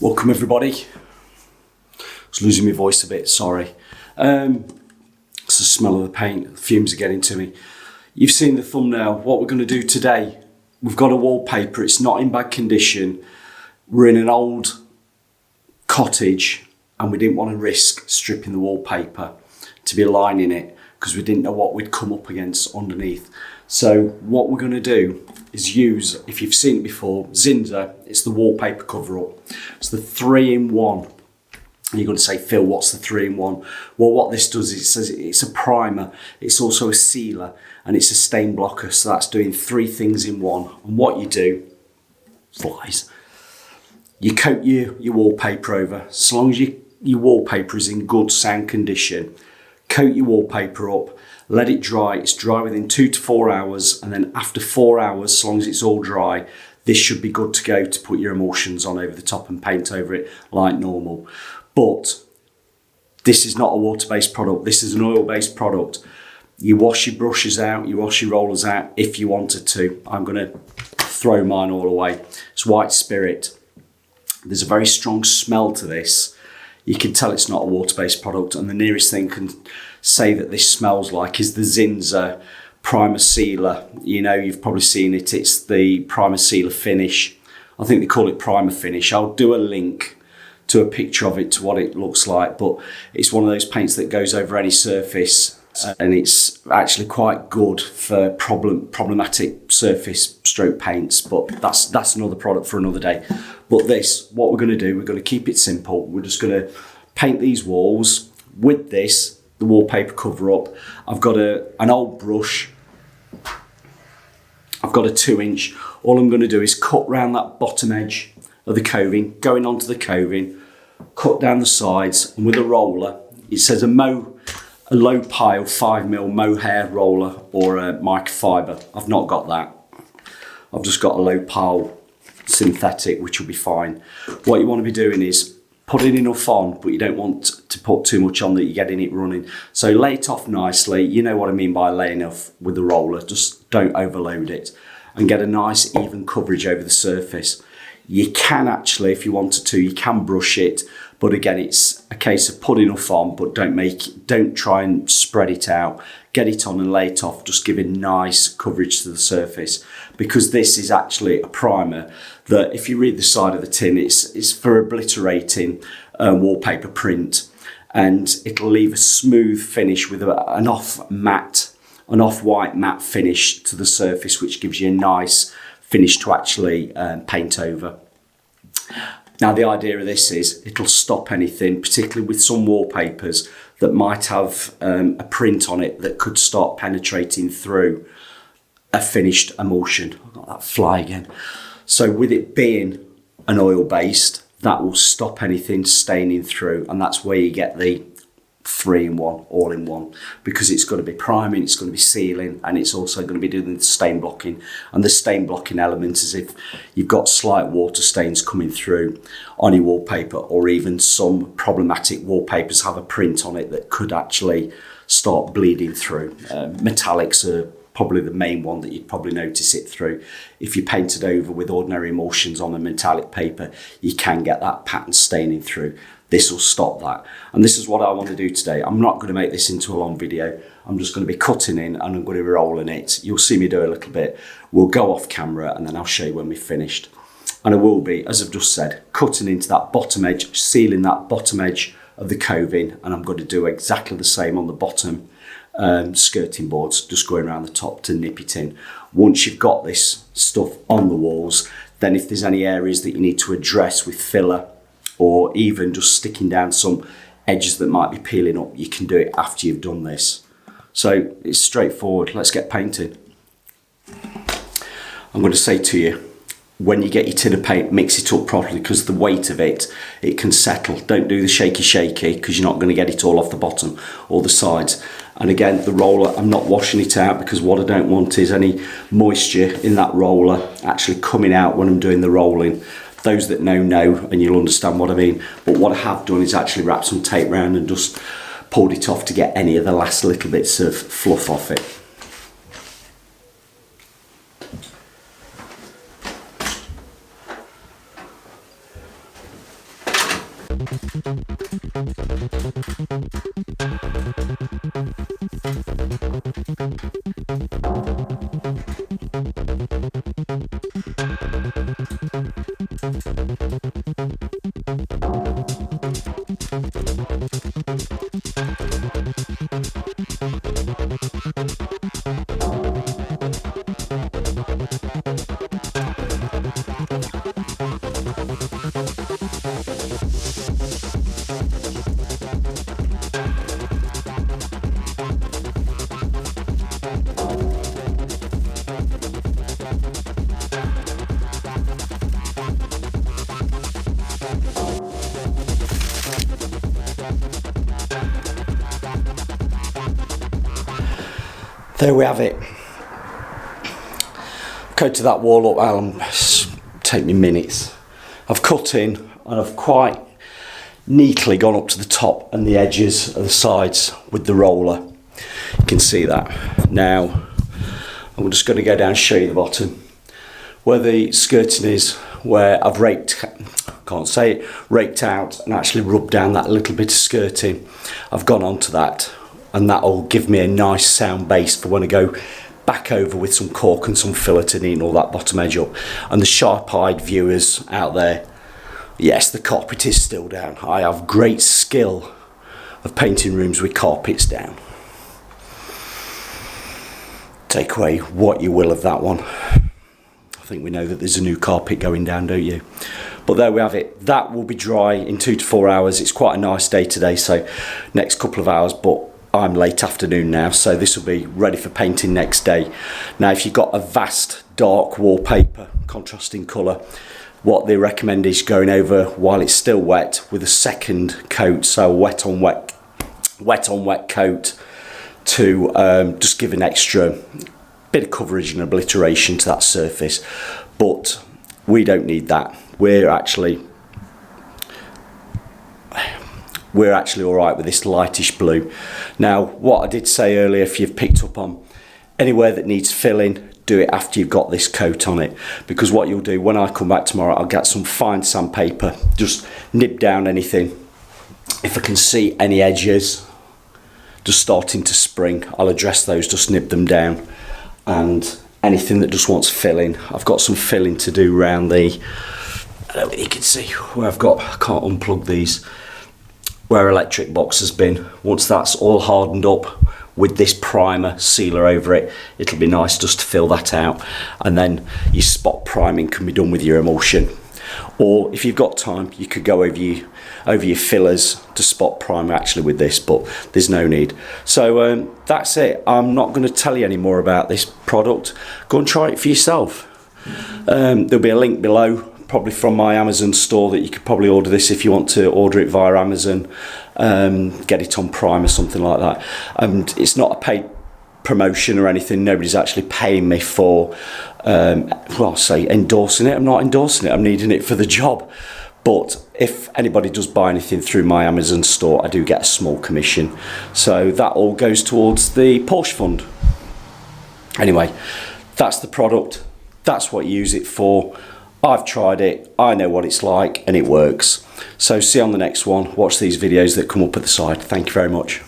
Welcome everybody. I was losing my voice a bit, sorry. It's the smell of the paint, the fumes are getting to me. You've seen the thumbnail. What we're going to do today, we've got a wallpaper, it's not in bad condition. We're in an old cottage and we didn't want to risk stripping the wallpaper to be lining it because we didn't know what we'd come up against underneath. So what we're going to do is use, if you've seen it before, Zinsser. It's the wallpaper cover-up. It's the 3-in-1. And you're going to say, Phil, what's the 3-in-1? Well, what this does is it says it's a primer, it's also a sealer, and it's a stain blocker. So that's doing 3 things in one. And what you do, flies, you coat your wallpaper over. As long as your wallpaper is in good sound condition, coat your wallpaper up, let it dry. It's dry within 2 to 4 hours, and then after 4 hours, as long as it's all dry, this should be good to go to put your emulsions on over the top and paint over it like normal. But this is not a water-based product, this is an oil-based product. You wash your brushes out, you wash your rollers out if you wanted to. I'm going to throw mine all away. It's white spirit. There's a very strong smell to this. You can tell it's not a water-based product, and the nearest thing can say that this smells like is the Zinsser primer sealer. You know, you've probably seen it, it's the primer sealer finish. I think they call it primer finish. I'll do a link to a picture of it to what it looks like, but it's one of those paints that goes over any surface, and it's actually quite good for problematic surface stroke paints, but that's another product for another day. But this, what we're going to do, we're going to keep it simple. We're just going to paint these walls with this, the wallpaper cover-up. I've got an old brush. I've got a 2-inch. All I'm going to do is cut round that bottom edge of the coving, going onto the coving, cut down the sides, and with a roller, it says a low pile 5mm mohair roller or a microfiber. I've not got that. I've just got a low pile synthetic, which will be fine. What you want to be doing is putting enough on, but you don't want to put too much on that you're getting it running. So lay it off nicely. You know what I mean by laying off with the roller. Just don't overload it, and get a nice even coverage over the surface. You can actually, if you wanted to, you can brush it, but again, it's a case of putting enough on, but don't try and spread it out. Get it on and lay it off, just giving nice coverage to the surface, because this is actually a primer that, if you read the side of the tin, it's for obliterating wallpaper print, and it'll leave a smooth finish with an off-white matte finish to the surface, which gives you a nice finish to actually paint over. Now, the idea of this is it'll stop anything, particularly with some wallpapers that might have a print on it that could start penetrating through a finished emulsion. I've got that fly again. So with it being an oil-based, that will stop anything staining through, and that's where you get the 3-in-1, all-in-one, because it's going to be priming, it's going to be sealing, and it's also going to be doing the stain blocking. And the stain blocking element is if you've got slight water stains coming through on your wallpaper, or even some problematic wallpapers have a print on it that could actually start bleeding through. Metallics are probably the main one that you'd probably notice it through. If you painted over with ordinary emulsions on a metallic paper, you can get that pattern staining through. This will stop that. And this is what I want to do today. I'm not going to make this into a long video. I'm just going to be cutting in and I'm going to be rolling it. You'll see me do a little bit. We'll go off camera and then I'll show you when we've finished. And I will be, as I've just said, cutting into that bottom edge, sealing that bottom edge of the coving, and I'm going to do exactly the same on the bottom skirting boards, just going around the top to nip it in. Once you've got this stuff on the walls, then if there's any areas that you need to address with filler, or even just sticking down some edges that might be peeling up, you can do it after you've done this. So it's straightforward. Let's get painting. I'm going to say to you, when you get your tin of paint, mix it up properly, because the weight of it can settle. Don't do the shaky because you're not going to get it all off the bottom or the sides. And again, the roller, I'm not washing it out, because what I don't want is any moisture in that roller actually coming out when I'm doing the rolling. Those that know, and you'll understand what I mean. But what I have done is actually wrap some tape around and just pulled it off to get any of the last little bits of fluff off it. There we have it. Coated that wall up, take me minutes. I've cut in and I've quite neatly gone up to the top and the edges of the sides with the roller. You can see that. Now I'm just going to go down and show you the bottom. Where the skirting is, where I've raked out and actually rubbed down that little bit of skirting. I've gone onto that, and that'll give me a nice sound base for when I go back over with some cork and some filler to neaten all that bottom edge up. And the sharp-eyed viewers out there, yes, the carpet is still down. I have great skill of painting rooms with carpets down. Take away what you will of that one. I think we know that there's a new carpet going down, don't you? But there we have it. That will be dry in 2 to 4 hours. It's quite a nice day today, so next couple of hours, but I'm late afternoon now, so this will be ready for painting next day. Now, if you've got a vast dark wallpaper, contrasting colour, what they recommend is going over while it's still wet with a second coat, so wet on wet coat, to just give an extra bit of coverage and obliteration to that surface. But we don't need that. We're actually all right with this lightish blue. Now, what I did say earlier, if you've picked up on anywhere that needs filling, do it after you've got this coat on it, because what you'll do when I come back tomorrow, I'll get some fine sandpaper, just nib down anything. If I can see any edges just starting to spring, I'll address those, just nib them down. And anything that just wants filling, I've got some filling to do around the, I don't know if you can see where I can't unplug these, where electric box has been. Once that's all hardened up with this primer sealer over it, it'll be nice just to fill that out, and then your spot priming can be done with your emulsion. Or if you've got time, you could go over your fillers to spot prime actually with this, but there's no need. So that's it. I'm not going to tell you any more about this product. Go and try it for yourself. There'll be a link below, probably from my Amazon store, that you could probably order this if you want to order it via Amazon, get it on Prime or something like that. And it's not a paid promotion or anything. Nobody's actually paying me for well, say endorsing it. I'm not endorsing it, I'm needing it for the job. But if anybody does buy anything through my Amazon store, I do get a small commission, so that all goes towards the Porsche fund. Anyway, that's the product, that's what you use it for. I've tried it, I know what it's like, and it works. So see you on the next one. Watch these videos that come up at the side. Thank you very much.